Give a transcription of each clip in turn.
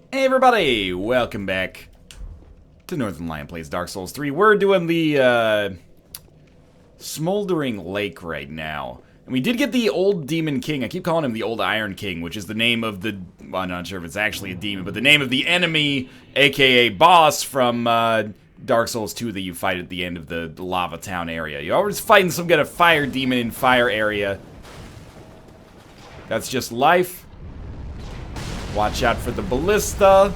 Hey everybody, welcome back to Northernlion Plays Dark Souls 3. We're doing the Smouldering Lake right now. And we did get the old Demon King. I keep calling him the old Iron King, which is the name of the... Well, I'm not sure if it's actually a demon, but the name of the enemy, aka boss from Dark Souls 2 that you fight at the end of the Lava Town area. You're always fighting some kind of fire demon in fire area. That's just life. Watch out for the ballista.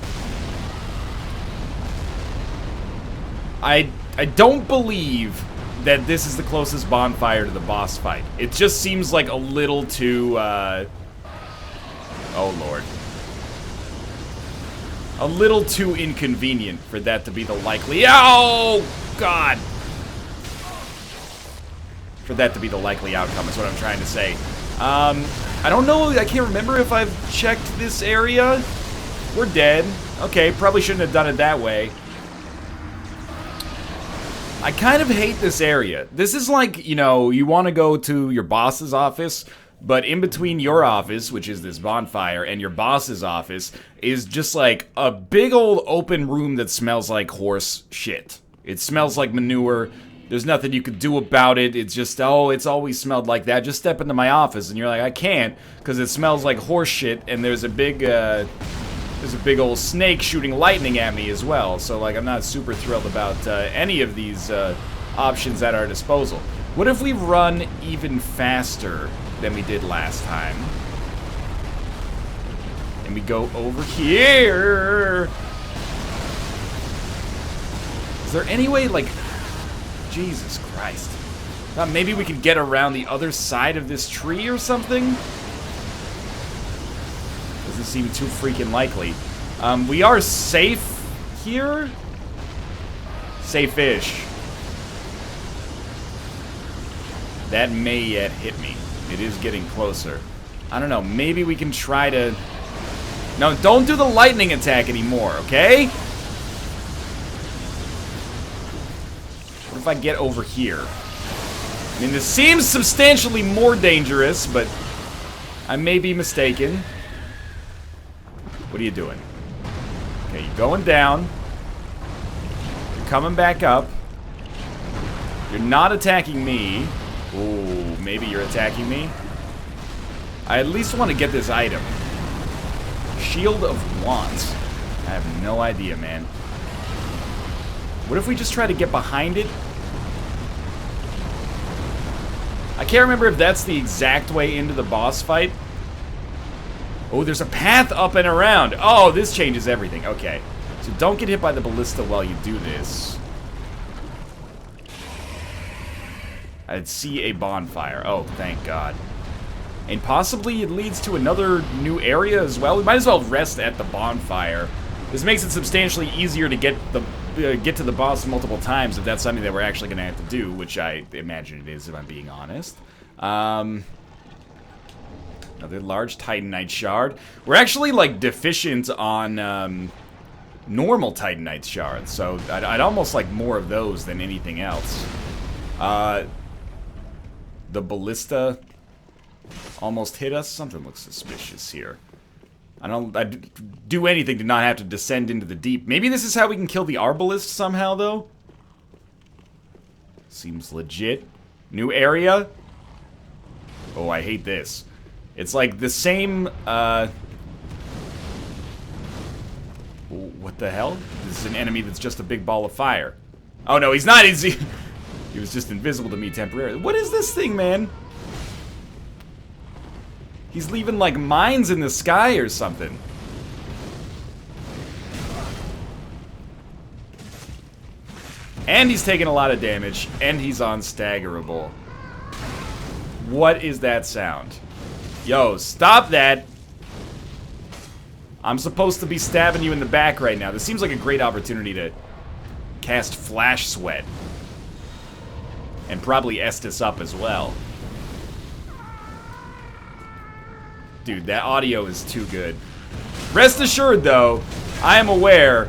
I don't believe that this is the closest bonfire to the boss fight. It just seems like a little too, oh lord. A little too inconvenient for that to be the likely... Oh, God! For that to be the likely outcome is what I'm trying to say. I don't know, I can't remember if I've checked this area. We're dead. Okay, probably shouldn't have done it that way. I kind of hate this area. This is like, you know, you want to go to your boss's office, but in between your office, which is this bonfire, and your boss's office, is just like a big old open room that smells like horse shit. It smells like manure. There's nothing you could do about it. It's just, oh, it's always smelled like that. Just step into my office, and you're like, I can't, because it smells like horse shit, and there's a big old snake shooting lightning at me as well. So, like, I'm not super thrilled about any of these options at our disposal. What if we run even faster than we did last time? And we go over here. Is there any way, like... Jesus Christ. Thought maybe we could get around the other side of this tree or something? Doesn't seem too freaking likely. We are safe here? Safe-ish. That may yet hit me. It is getting closer. I don't know, maybe we can try to... No, don't do the lightning attack anymore, okay? What if I get over here? I mean, this seems substantially more dangerous, but I may be mistaken. What are you doing? Okay, you're going down. You're coming back up. You're not attacking me. Ooh, maybe you're attacking me. I at least want to get this item. Shield of Want. I have no idea, man. What if we just try to get behind it? I can't remember if that's the exact way into the boss fight. Oh, there's a path up and around. Oh, this changes everything. Okay. So don't get hit by the ballista while you do this. I'd see a bonfire. Oh, thank God. And possibly it leads to another new area as well. We might as well rest at the bonfire. This makes it substantially easier to get to the boss multiple times if that's something that we're actually going to have to do, which I imagine it is, if I'm being honest. Another large Titanite shard. We're actually, like, deficient on normal Titanite shards, so I'd almost like more of those than anything else. The ballista almost hit us. Something looks suspicious here. I'd do anything to not have to descend into the deep. Maybe this is how we can kill the arbalist somehow, though? Seems legit. New area? Oh, I hate this. It's like the same, what the hell? This is an enemy that's just a big ball of fire. Oh, no, he's not. He was just invisible to me temporarily. What is this thing, man? He's leaving, like, mines in the sky or something. And he's taking a lot of damage, and he's unstaggerable. What is that sound? Yo, stop that! I'm supposed to be stabbing you in the back right now. This seems like a great opportunity to cast Flash Sweat. And probably Estus up as well. Dude, that audio is too good. Rest assured, though, I am aware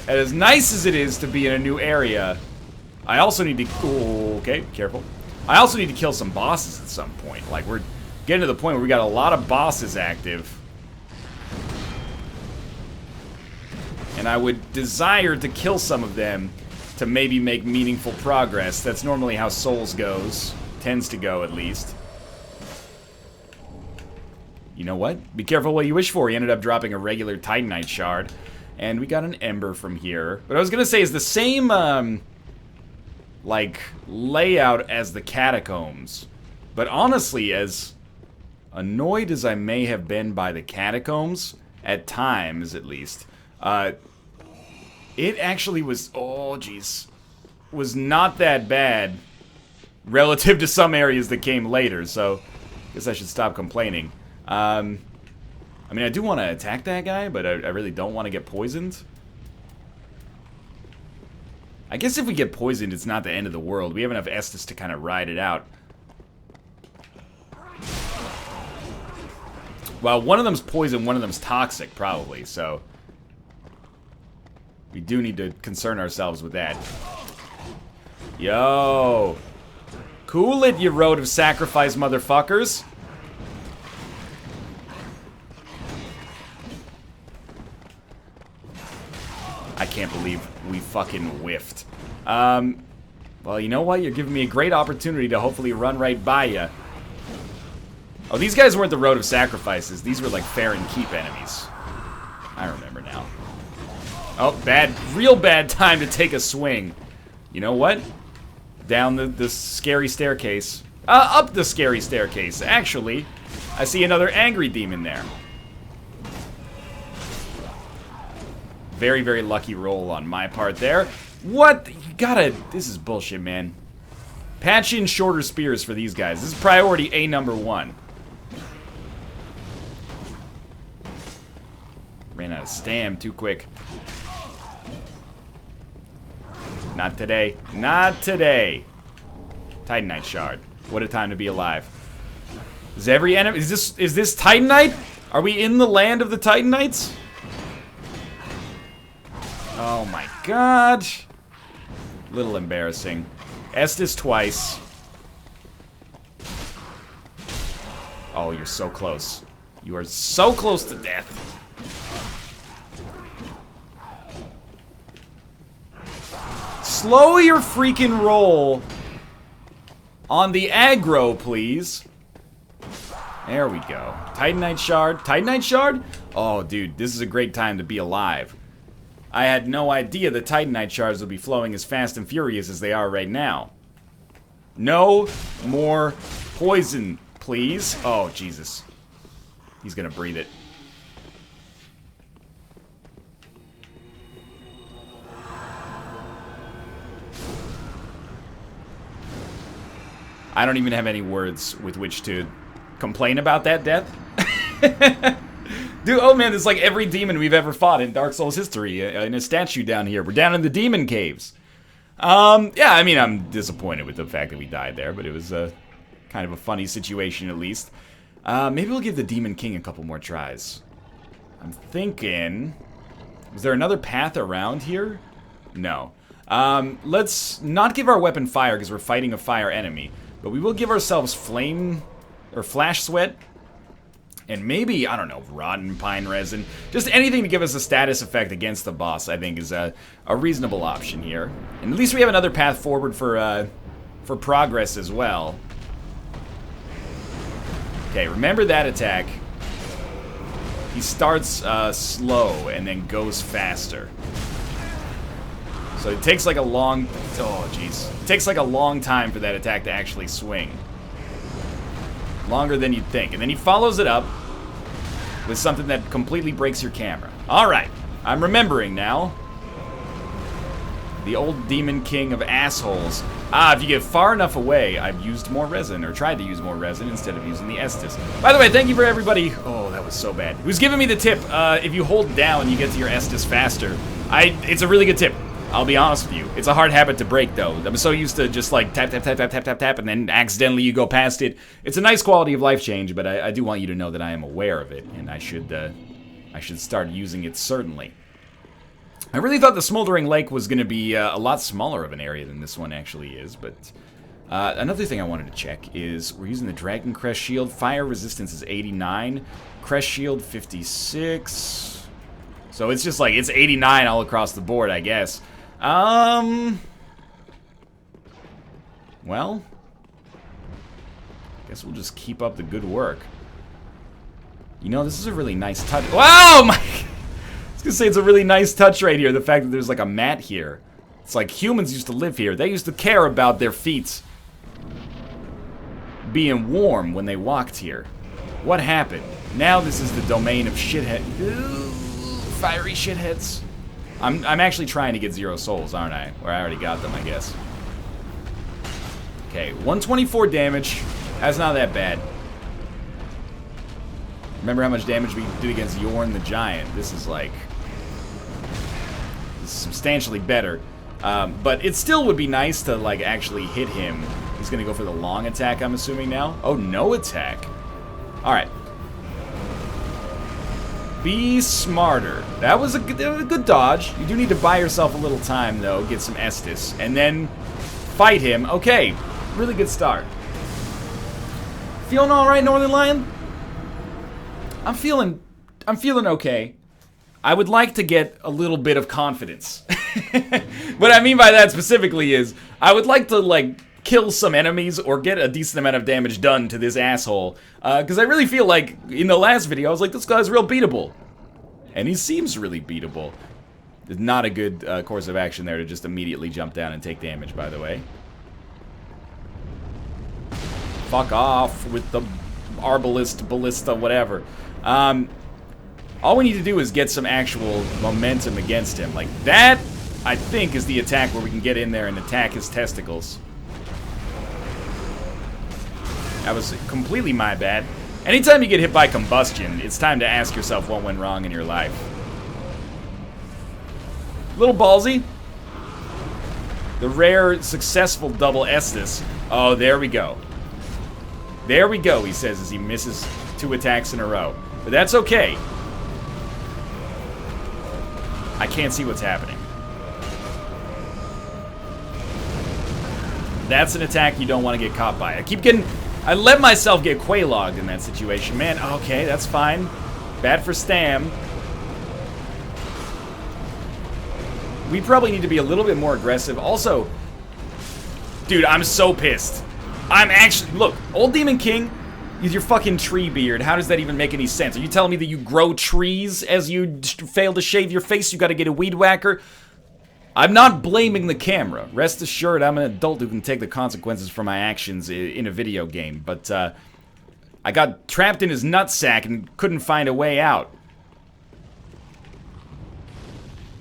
that as nice as it is to be in a new area, I also need to... Ooh, okay, careful. I also need to kill some bosses at some point. Like, we're getting to the point where we got a lot of bosses active. and I would desire to kill some of them to maybe make meaningful progress. That's normally how Souls goes. Tends to go, at least. You know what? Be careful what you wish for. He ended up dropping a regular Titanite shard. And we got an Ember from here. But I was gonna say, is the same, like, layout as the Catacombs. But honestly, as annoyed as I may have been by the Catacombs, at times, at least, it actually was, oh, jeez, was not that bad relative to some areas that came later, so I guess I should stop complaining. I mean, I do want to attack that guy, but I really don't want to get poisoned. I guess if we get poisoned, it's not the end of the world. We have enough Estus to kind of ride it out. Well, one of them's poison, one of them's toxic, probably, so we do need to concern ourselves with that. Yo! Cool it, you road of sacrifice, motherfuckers! I can't believe we fucking whiffed. Well, you know what? You're giving me a great opportunity to hopefully run right by you. Oh, these guys weren't the road of sacrifices. These were like fair and keep enemies. I remember now. Oh, real bad time to take a swing. You know what? Down the scary staircase. Up the scary staircase, actually. I see another angry demon there. Very, very lucky roll on my part there. What? You gotta... This is bullshit, man. Patch in shorter spears for these guys. This is priority A #1. Ran out of stam too quick. Not today. Not today. Titanite shard. What a time to be alive. Is every enemy... Is this Titanite? Are we in the land of the Titanites? Oh my god. Little embarrassing. Estus twice. Oh, you're so close. You are so close to death. Slow your freaking roll on the aggro, please. There we go. Titanite shard. Titanite shard? Oh, dude, this is a great time to be alive. I had no idea the Titanite shards would be flowing as fast and furious as they are right now. No more poison, please. Oh, Jesus. He's gonna breathe it. I don't even have any words with which to complain about that death. Dude, oh man, it's like every demon we've ever fought in Dark Souls history in a statue down here. We're down in the demon caves. Yeah, I mean, I'm disappointed with the fact that we died there, but it was kind of a funny situation at least. Maybe we'll give the Demon King a couple more tries. I'm thinking... Is there another path around here? No. Let's not give our weapon fire because we're fighting a fire enemy, but we will give ourselves flame or flash sweat. And maybe, I don't know, rotten pine resin. Just anything to give us a status effect against the boss, I think, is a reasonable option here. And at least we have another path forward for progress as well. Okay, remember that attack. He starts slow and then goes faster. So it takes like a long... Oh, jeez. It takes like a long time for that attack to actually swing. Longer than you'd think. And then he follows it up with something that completely breaks your camera. Alright, I'm remembering now. The old Demon King of assholes. If you get far enough away, I've used more resin, or tried to use more resin instead of using the Estus. By the way, thank you for everybody. Oh, that was so bad. Who's giving me the tip? If you hold down, you get to your Estus faster. It's a really good tip. I'll be honest with you. It's a hard habit to break, though. I'm so used to just like tap, tap, tap, tap, tap, tap, tap, and then accidentally you go past it. It's a nice quality of life change, but I do want you to know that I am aware of it, and I should start using it, certainly. I really thought the Smouldering Lake was going to be a lot smaller of an area than this one actually is, but another thing I wanted to check is we're using the Dragon Crest Shield. Fire resistance is 89, Crest Shield 56. So it's just like, it's 89 all across the board, I guess. Well, guess we'll just keep up the good work. You know, this is a really nice touch. Wow, my... I was gonna say it's a really nice touch right here, the fact that there's like a mat here. It's like humans used to live here. They used to care about their feet being warm when they walked here. What happened? Now this is the domain of shithead. Ooh, fiery shitheads. I'm actually trying to get 0 souls, aren't I? Or I already got them, I guess. Okay, 124 damage. That's not that bad. Remember how much damage we did against Yorn the Giant. This is like... This is substantially better. But it still would be nice to, like, actually hit him. He's gonna go for the long attack, I'm assuming now. Oh, no attack. Alright. Be smarter. That was a good dodge. You do need to buy yourself a little time, though. Get some Estus. And then fight him. Okay. Really good start. Feeling alright, Northernlion? I'm feeling okay. I would like to get a little bit of confidence. What I mean by that specifically is, I would like to, like, kill some enemies or get a decent amount of damage done to this asshole. Because I really feel like, in the last video, I was like, this guy's real beatable. And he seems really beatable. It's not a good course of action there to just immediately jump down and take damage, by the way. Fuck off with the arbalist, ballista, whatever. All we need to do is get some actual momentum against him. Like, that, I think, is the attack where we can get in there and attack his testicles. That was completely my bad. Anytime you get hit by combustion, it's time to ask yourself what went wrong in your life. A little ballsy. The rare, successful double Estus. Oh, there we go. There we go, he says as he misses 2 attacks in a row. But that's okay. I can't see what's happening. That's an attack you don't want to get caught by. I let myself get Quaylogged in that situation. Man, okay, that's fine. Bad for Stam. We probably need to be a little bit more aggressive. Also, dude, I'm so pissed. I'm actually... Look, Old Demon King is your fucking tree beard. How does that even make any sense? Are you telling me that you grow trees as you fail to shave your face? You gotta get a weed whacker? I'm not blaming the camera. Rest assured, I'm an adult who can take the consequences for my actions in a video game. But, I got trapped in his nutsack and couldn't find a way out.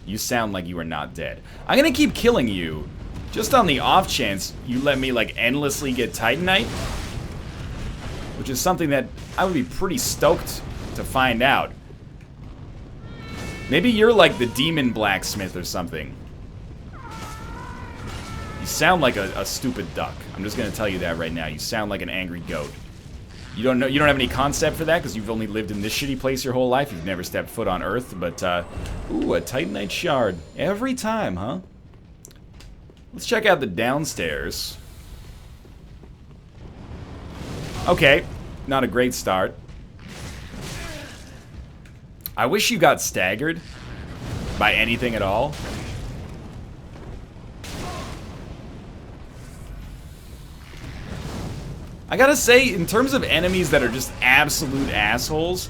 You sound like you are not dead. I'm gonna keep killing you, just on the off chance you let me, like, endlessly get Titanite. Which is something that I would be pretty stoked to find out. Maybe you're like the demon blacksmith or something. You sound like a stupid duck. I'm just gonna tell you that right now. You sound like an angry goat. You don't have any concept for that because you've only lived in this shitty place your whole life. You've never stepped foot on Earth, but ooh, a Titanite shard. Every time, huh? Let's check out the downstairs. Okay, not a great start. I wish you got staggered by anything at all. I gotta say, in terms of enemies that are just absolute assholes,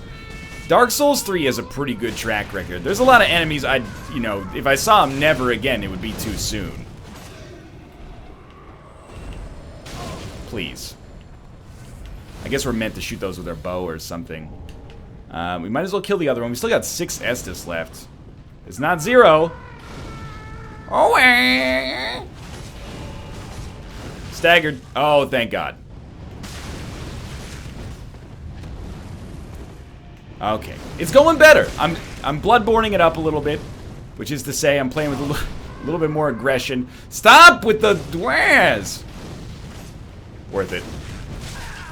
Dark Souls 3 has a pretty good track record. There's a lot of enemies you know, if I saw them never again, it would be too soon. Please. I guess we're meant to shoot those with our bow or something. We might as well kill the other one. We still got 6 Estus left. It's not 0. Oh, staggered. Oh, thank God. Okay, it's going better. I'm bloodborning it up a little bit, which is to say I'm playing with a little bit more aggression. Stop with the dwaz. Worth it.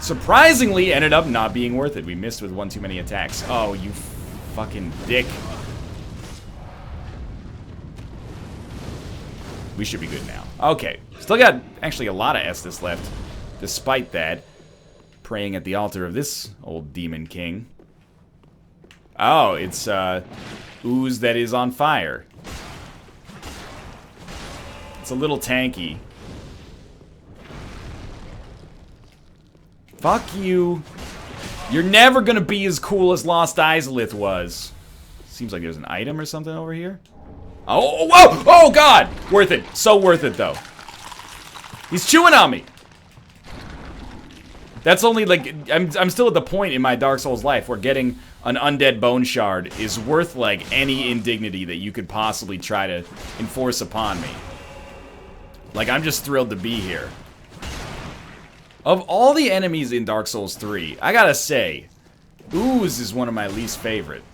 Surprisingly, ended up not being worth it. We missed with one too many attacks. Oh, you fucking dick. We should be good now. Okay, still got actually a lot of Estus left, despite that. Praying at the altar of this old demon king. Oh, it's ooze that is on fire. It's a little tanky. Fuck you. You're never gonna be as cool as Lost Izalith was. Seems like there's an item or something over here. Oh, whoa! Oh, God! Worth it. So worth it, though. He's chewing on me. That's only, like, I'm still at the point in my Dark Souls life where getting an undead bone shard is worth, like, any indignity that you could possibly try to enforce upon me. Like, I'm just thrilled to be here. Of all the enemies in Dark Souls 3, I gotta say, ooze is one of my least favorite.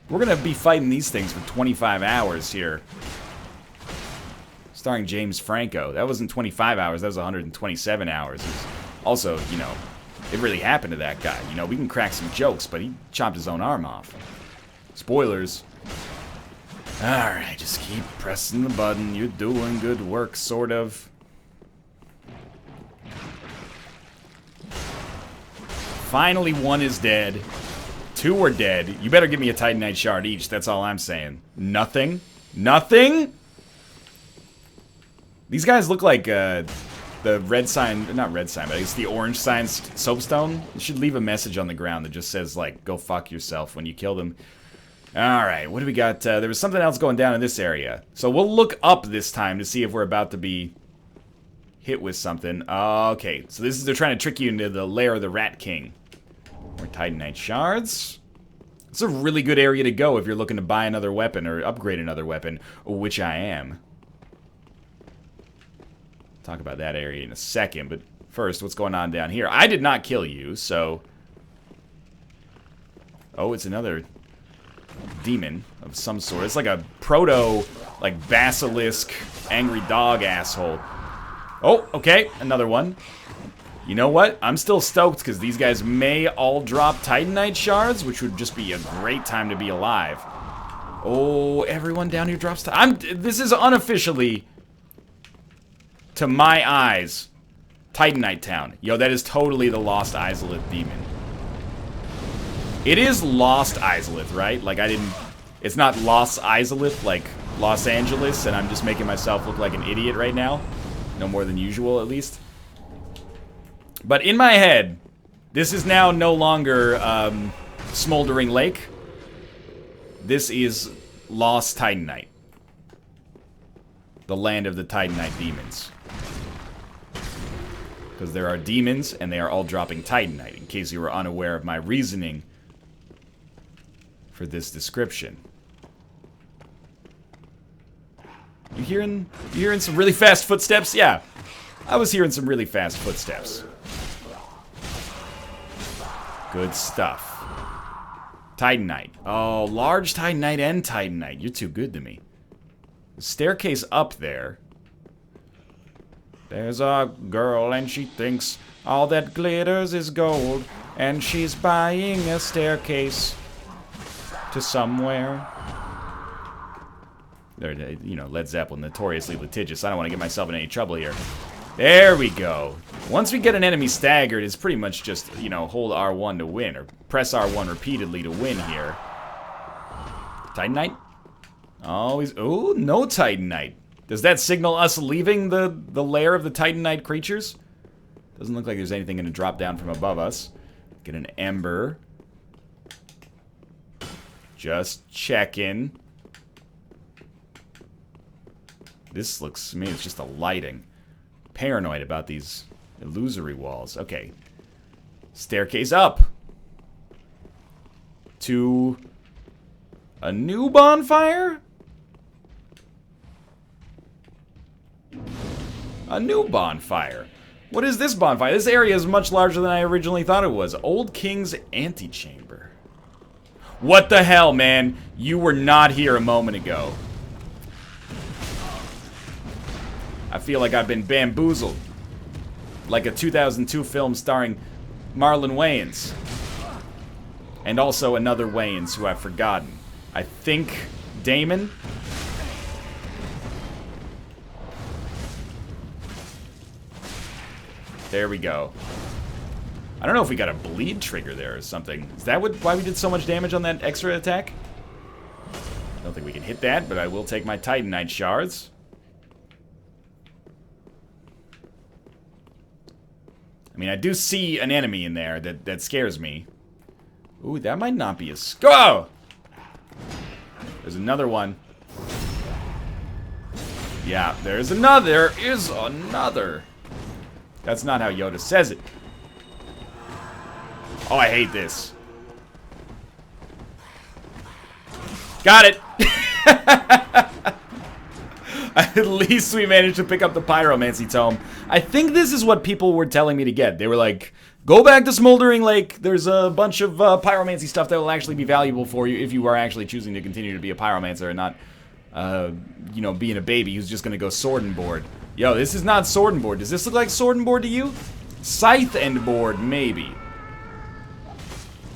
We're gonna be fighting these things for 25 hours here. Starring James Franco. That wasn't 25 hours, that was 127 hours. Also, you know, it really happened to that guy. You know, we can crack some jokes, but he chopped his own arm off. Spoilers. Alright, just keep pressing the button. You're doing good work, sort of. Finally, one is dead. Two are dead. You better give me a Titanite shard each. That's all I'm saying. Nothing? Nothing? These guys look like the red sign, not red sign, but it's the orange sign soapstone. You should leave a message on the ground that just says, like, go fuck yourself when you kill them. Alright, what do we got? There was something else going down in this area. So we'll look up this time to see if we're about to be hit with something. Okay, so this is, they're trying to trick you into the lair of the Rat King. More Titanite shards. It's a really good area to go if you're looking to buy another weapon or upgrade another weapon, which I am. Talk about that area in a second, but first, what's going on down here? I did not kill you, so... Oh, it's another demon of some sort. It's like a proto, like, basilisk, angry dog asshole. Oh, okay, another one. You know what? I'm still stoked because these guys may all drop Titanite shards, which would just be a great time to be alive. Oh, everyone down here drops. This is unofficially, to my eyes, Titanite Town. Yo, that is totally the Lost Izalith demon. It is Lost Izalith, right? Like, it's not Lost Izalith, like Los Angeles, and I'm just making myself look like an idiot right now. No more than usual, at least. But in my head, this is now no longer Smouldering Lake. This is Lost Titanite. The land of the Titanite demons. Because there are demons, and they are all dropping Titanite, in case you were unaware of my reasoning for this description. You hearing some really fast footsteps? Yeah, I was hearing some really fast footsteps. Good stuff. Titanite. Oh, large Titanite and Titanite. You're too good to me. The staircase up there. There's a girl and she thinks all that glitters is gold. And she's buying a staircase to somewhere. They're, you know, Led Zeppelin, notoriously litigious. I don't want to get myself in any trouble here. There we go. Once we get an enemy staggered, it's pretty much just, you know, hold R1 to win, or press R1 repeatedly to win here. Titanite? Always. Oh, no Titanite. Does that signal us leaving the lair of the Titanite creatures? Doesn't look like there's anything going to drop down from above us. Get an ember. Just checking. This looks to me, it's just a lighting. Paranoid about these illusory walls. Okay. Staircase up. To a new bonfire? A new bonfire. What is this bonfire? This area is much larger than I originally thought it was. Old King's Antechamber. What the hell, man? You were not here a moment ago. I feel like I've been bamboozled. Like a 2002 film starring Marlon Wayans. And also another Wayans who I've forgotten. I think Damon? There we go. I don't know if we got a bleed trigger there or something. Is that why we did so much damage on that extra attack? I don't think we can hit that, but I will take my Titanite shards. I mean, I do see an enemy in there that scares me. Ooh, that might not be a go! There's another one. Yeah, there's another. There is another. That's not how Yoda says it. Oh, I hate this. Got it! At least we managed to pick up the Pyromancy Tome. I think this is what people were telling me to get. They were like, go back to Smouldering Lake. There's a bunch of Pyromancy stuff that will actually be valuable for you if you are actually choosing to continue to be a Pyromancer and not, you know, being a baby who's just going to go Sword and Board. Yo, this is not Sword and Board. Does this look like Sword and Board to you? Scythe and Board, maybe.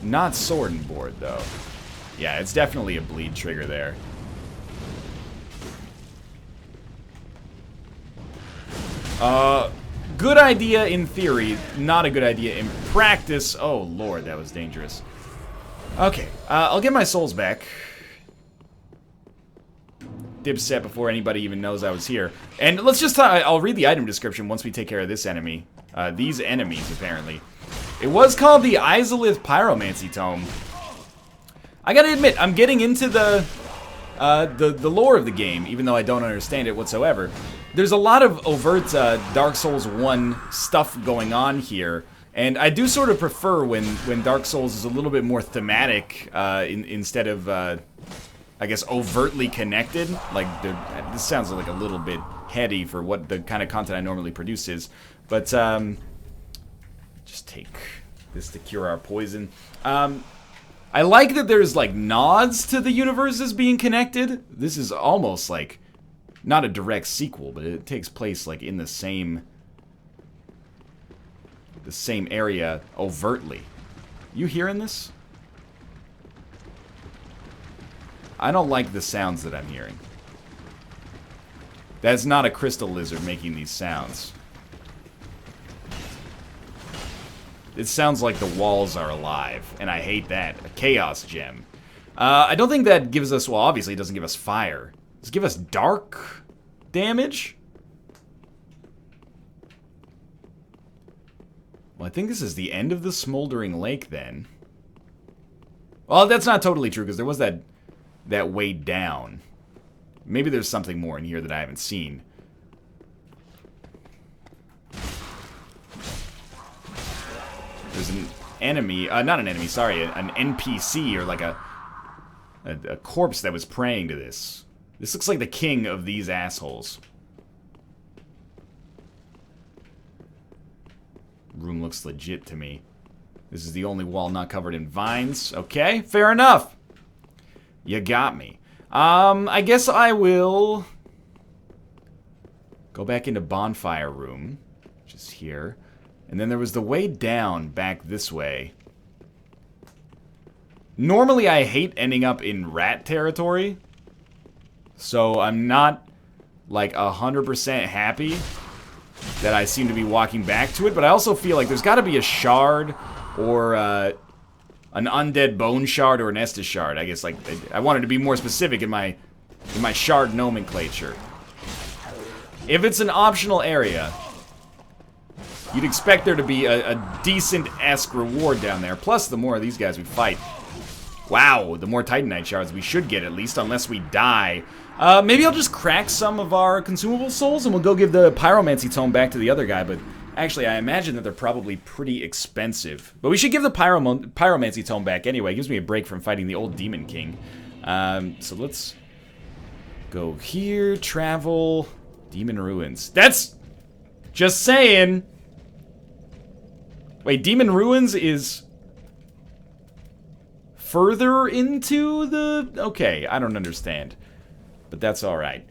Not Sword and Board, though. Yeah, it's definitely a bleed trigger there. Good idea in theory, not a good idea in practice. Oh, Lord, that was dangerous. Okay, I'll get my souls back. Dipset before anybody even knows I was here. And let's just, I'll read the item description once we take care of this enemy. These enemies, apparently. It was called the Izalith Pyromancy Tome. I gotta admit, I'm getting into the lore of the game, even though I don't understand it whatsoever. There's a lot of overt Dark Souls 1 stuff going on here, and I do sort of prefer when Dark Souls is a little bit more thematic instead of, I guess, overtly connected. Like, this sounds like a little bit heady for what the kind of content I normally produce is, but just take this to cure our poison. I like that there's, like, nods to the universes being connected. This is almost, like, not a direct sequel, but it takes place, like, in the same area overtly. You hearing this? I don't like the sounds that I'm hearing. That's not a crystal lizard making these sounds. It sounds like the walls are alive, and I hate that. A chaos gem. I don't think that gives us, well, obviously it doesn't give us fire. Does it give us dark damage? Well, I think this is the end of the Smouldering Lake, then. Well, that's not totally true, because there was that way down. Maybe there's something more in here that I haven't seen. There's an enemy, not an enemy, sorry, an NPC, or like a corpse that was praying to this. This looks like the king of these assholes. Room looks legit to me. This is the only wall not covered in vines. Okay, fair enough. You got me. I guess I will go back into Bonfire Room, which is here. And then there was the way down back this way. Normally I hate ending up in rat territory, so I'm not like 100% happy that I seem to be walking back to it, but I also feel like there's got to be a shard or an undead bone shard or an Estus shard. I guess, like, I wanted to be more specific in my shard nomenclature. If it's an optional area, you'd expect there to be a decent-esque reward down there. Plus, the more of these guys we fight. Wow, the more Titanite shards we should get, at least, unless we die. Maybe I'll just crack some of our consumable souls, and we'll go give the Pyromancy Tome back to the other guy, but actually, I imagine that they're probably pretty expensive. But we should give the Pyromancy Tome back anyway. It gives me a break from fighting the old Demon King. So let's go here, travel, Demon Ruins. That's just saying. Wait, Demon Ruins is further into the... Okay, I don't understand. But that's alright.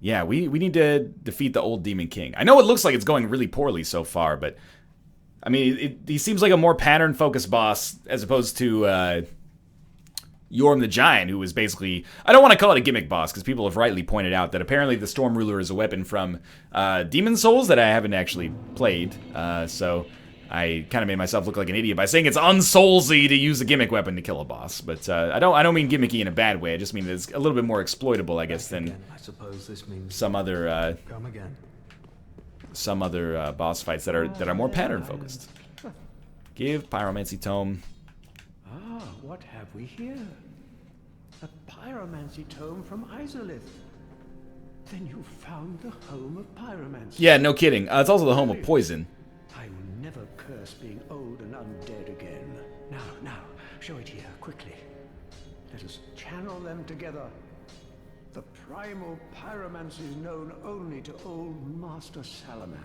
Yeah, we need to defeat the old Demon King. I know it looks like it's going really poorly so far, but... I mean, he seems like a more pattern-focused boss as opposed to, Yorm the Giant, who was basically... I don't want to call it a gimmick boss, because people have rightly pointed out that apparently the Storm Ruler is a weapon from Demon Souls that I haven't actually played, so I kind of made myself look like an idiot by saying it's unsoulsy to use a gimmick weapon to kill a boss, but I don't mean gimmicky in a bad way, I just mean that it's a little bit more exploitable, I guess, than I suppose this means some other come again. boss fights that are more pattern-focused. Give Pyromancy Tome. Ah, what have we here? A pyromancy tome from Izalith. Then you found the home of pyromancy. Yeah, no kidding. It's also the home of poison. I will never curse being old and undead again. Now, show it here, quickly. Let us channel them together. The primal pyromancy is known only to old Master Salaman.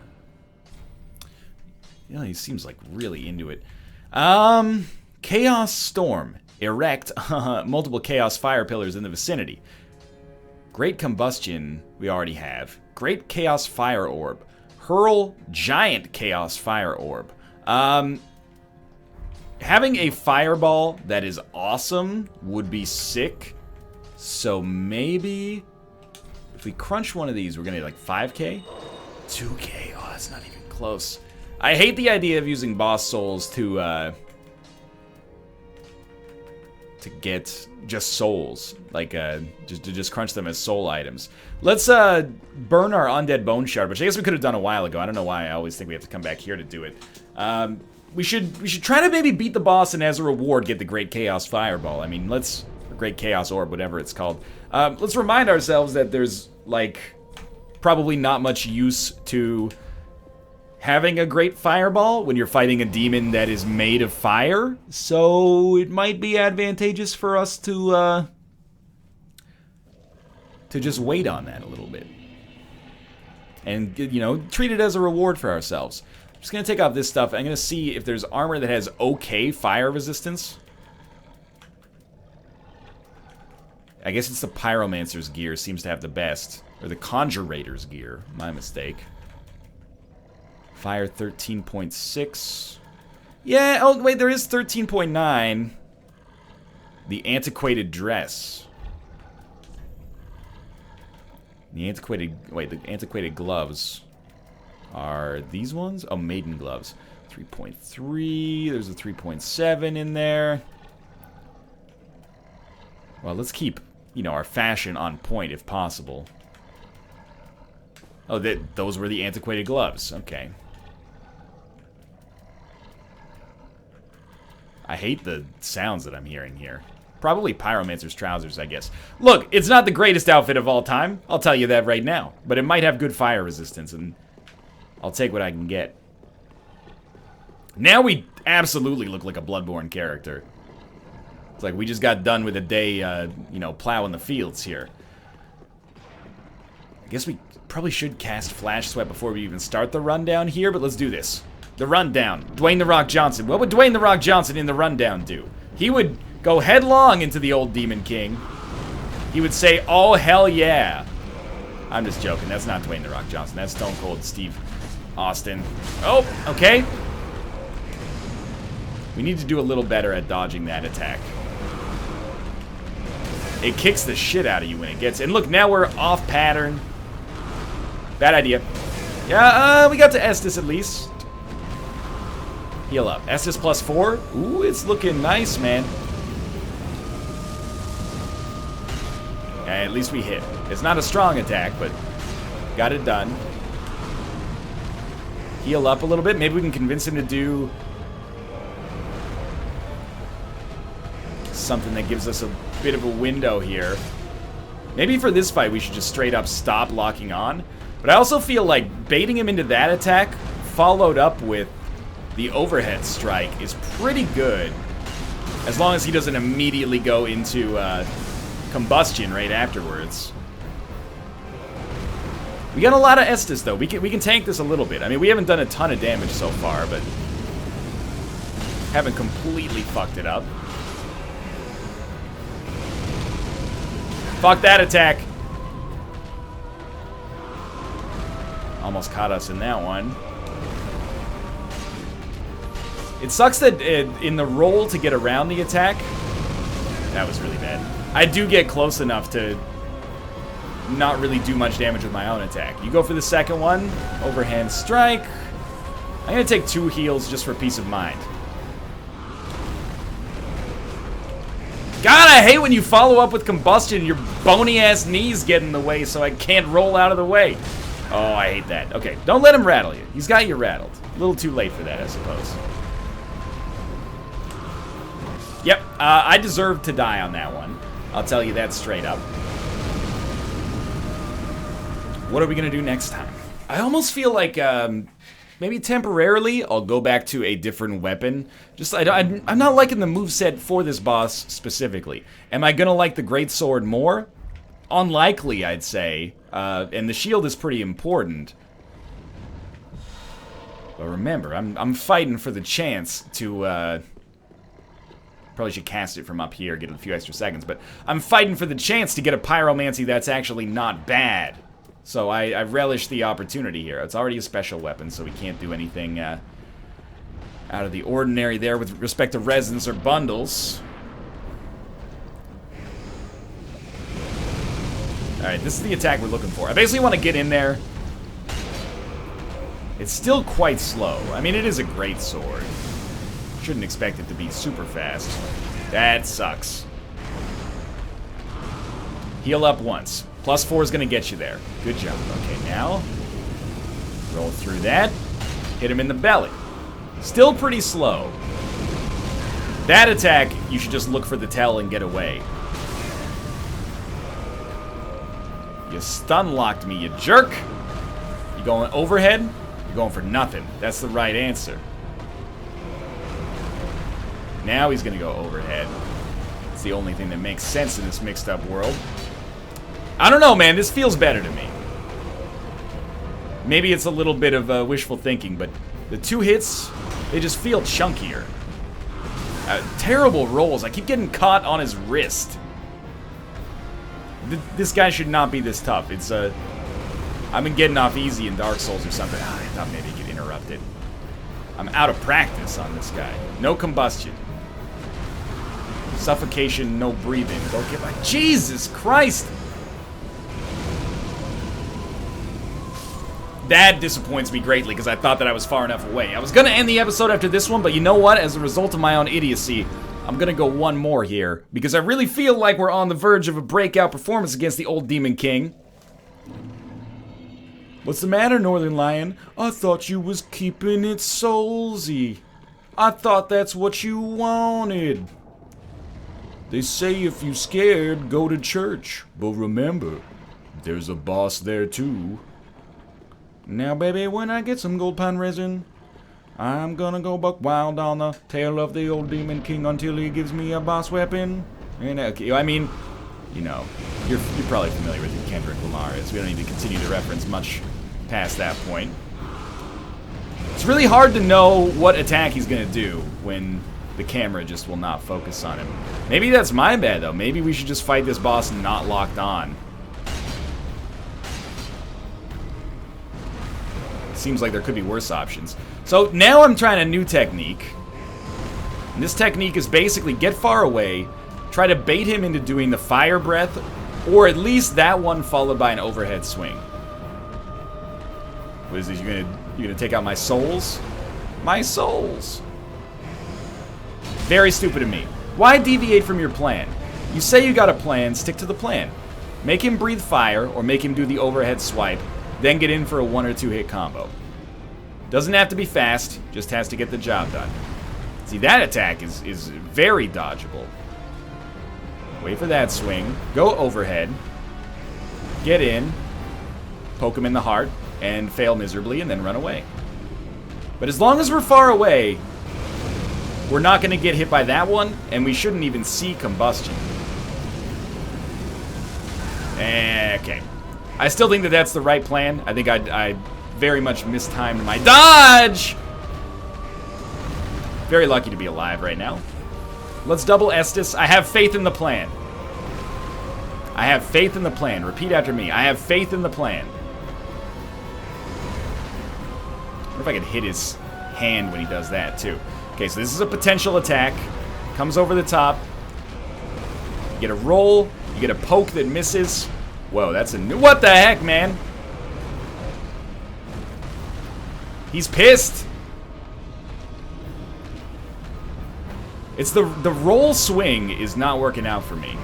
You know, he seems like really into it. Chaos Storm. Erect multiple Chaos Fire Pillars in the vicinity. Great Combustion, we already have. Great Chaos Fire Orb. Hurl Giant Chaos Fire Orb. Having a Fireball that is awesome would be sick. So maybe if we crunch one of these, we're gonna get like 5k? 2k, oh, that's not even close. I hate the idea of using boss souls to get just souls, like just crunch them as soul items. Let's burn our undead bone shard, which I guess we could have done a while ago. I don't know why I always think we have to come back here to do it. We should try to maybe beat the boss and as a reward get the Great Chaos Fireball. I mean, or Great Chaos Orb, whatever it's called. Let's remind ourselves that there's like probably not much use to having a great fireball when you're fighting a demon that is made of fire, so it might be advantageous for us to just wait on that a little bit. And, you know, treat it as a reward for ourselves. I'm just gonna take off this stuff. I'm gonna see if there's armor that has okay fire resistance. I guess it's the Pyromancer's gear seems to have the best. Or the Conjurator's gear. My mistake. Fire 13.6. Yeah, oh wait, there is 13.9. The Antiquated Dress. The Antiquated Gloves are these ones? Oh, Maiden Gloves. 3.3, there's a 3.7 in there. Well, let's keep, you know, our fashion on point if possible. Oh, those were the Antiquated Gloves. Okay. I hate the sounds that I'm hearing here. Probably Pyromancer's trousers, I guess. Look, it's not the greatest outfit of all time. I'll tell you that right now. But it might have good fire resistance, and I'll take what I can get. Now we absolutely look like a Bloodborne character. It's like we just got done with a day, you know, plowing the fields here. I guess we probably should cast Flash Sweat before we even start the rundown here, but let's do this. The rundown. Dwayne The Rock Johnson. What would Dwayne The Rock Johnson in the rundown do? He would go headlong into the old Demon King. He would say, oh, hell yeah. I'm just joking. That's not Dwayne The Rock Johnson. That's Stone Cold Steve Austin. Oh, okay. We need to do a little better at dodging that attack. It kicks the shit out of you when it gets... And look, now we're off pattern. Bad idea. Yeah, we got to Estus at least. Heal up. Estus plus 4. Ooh, it's looking nice, man. Okay, at least we hit. It's not a strong attack, but got it done. Heal up a little bit. Maybe we can convince him to do something that gives us a bit of a window here. Maybe for this fight we should just straight up stop locking on. But I also feel like baiting him into that attack followed up with the overhead strike is pretty good. As long as he doesn't immediately go into combustion right afterwards. We got a lot of Estus though. We can tank this a little bit. I mean, we haven't done a ton of damage so far, but haven't completely fucked it up. Fuck that attack. Almost caught us in that one. It sucks that in the roll to get around the attack, That was really bad. I do get close enough to not really do much damage with my own attack. You go for the second one. Overhand strike. I'm going to take 2 heals just for peace of mind. God, I hate when you follow up with combustion and your bony-ass knees get in the way so I can't roll out of the way. Oh, I hate that. Okay, don't let him rattle you. He's got you rattled. A little too late for that, I suppose. Yep, I deserved to die on that one. I'll tell you that straight up. What are we going to do next time? I almost feel like maybe temporarily I'll go back to a different weapon. Just I'm not liking the moveset for this boss specifically. Am I going to like the greatsword more? Unlikely, I'd say. And the shield is pretty important. But remember, I'm fighting for the chance to... Probably should cast it from up here, get a few extra seconds. But I'm fighting for the chance to get a pyromancy that's actually not bad. So I relish the opportunity here. It's already a special weapon, so we can't do anything out of the ordinary there with respect to resins or bundles. Alright, this is the attack we're looking for. I basically want to get in there. It's still quite slow. I mean, it is a great sword. Shouldn't expect it to be super fast. That sucks. Heal up once. +4 is going to get you there. Good job. Okay, now roll through that. Hit him in the belly. Still pretty slow. That attack, you should just look for the tail and get away. You stun-locked me, you jerk. You going overhead? You're going for nothing. That's the right answer. Now he's going to go overhead. It's the only thing that makes sense in this mixed-up world. I don't know, man. This feels better to me. Maybe it's a little bit of wishful thinking, but the 2 hits, they just feel chunkier. Terrible rolls. I keep getting caught on his wrist. This guy should not be this tough. It's I've been getting off easy in Dark Souls or something. I thought maybe he could interrupt it. I'm out of practice on this guy. No combustion. Suffocation, no breathing. Don't get my... Jesus Christ! That disappoints me greatly because I thought that I was far enough away. I was going to end the episode after this one, but you know what? As a result of my own idiocy, I'm going to go one more here because I really feel like we're on the verge of a breakout performance against the old Demon King. What's the matter, Northernlion? I thought you was keeping it soulsy. I thought that's what you wanted. They say if you scared, go to church. But remember, there's a boss there too. Now, baby, when I get some gold pine resin, I'm gonna go buck wild on the tail of the old Demon King until he gives me a boss weapon. And I mean, you know, you're probably familiar with who Kendrick Lamar is. We don't need to continue to reference much past that point. It's really hard to know what attack he's gonna do when the camera just will not focus on him. Maybe that's my bad, though. Maybe we should just fight this boss not locked on. Seems like there could be worse options. So now I'm trying a new technique. And this technique is basically get far away, try to bait him into doing the fire breath, or at least that one followed by an overhead swing. What is this? You gonna take out my souls? My souls! Very stupid of me. Why deviate from your plan? You say you got a plan, stick to the plan. Make him breathe fire, or make him do the overhead swipe, then get in for a 1 or 2 hit combo. Doesn't have to be fast, just has to get the job done. See, that attack is very dodgeable. Wait for that swing, go overhead, get in, poke him in the heart, and fail miserably, and then run away. But as long as we're far away, we're not going to get hit by that one, and we shouldn't even see combustion. Okay. I still think that that's the right plan. I think I very much mistimed my dodge! Very lucky to be alive right now. Let's double Estus. I have faith in the plan. I have faith in the plan. Repeat after me. I have faith in the plan. I wonder if I could hit his hand when he does that, too. Okay, so this is a potential attack. Comes over the top. You get a roll. You get a poke that misses. Whoa, that's a new... What the heck, man? He's pissed. It's the roll swing is not working out for me.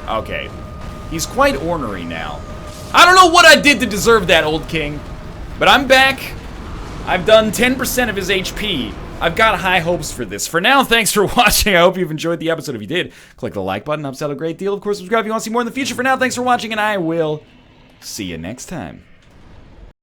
Okay. He's quite ornery now. I don't know what I did to deserve that, old king. But I'm back. I've done 10% of his HP. I've got high hopes for this. For now, thanks for watching. I hope you've enjoyed the episode. If you did, click the like button. Helps out a great deal. Of course, subscribe if you want to see more in the future. For now, thanks for watching, and I will see you next time.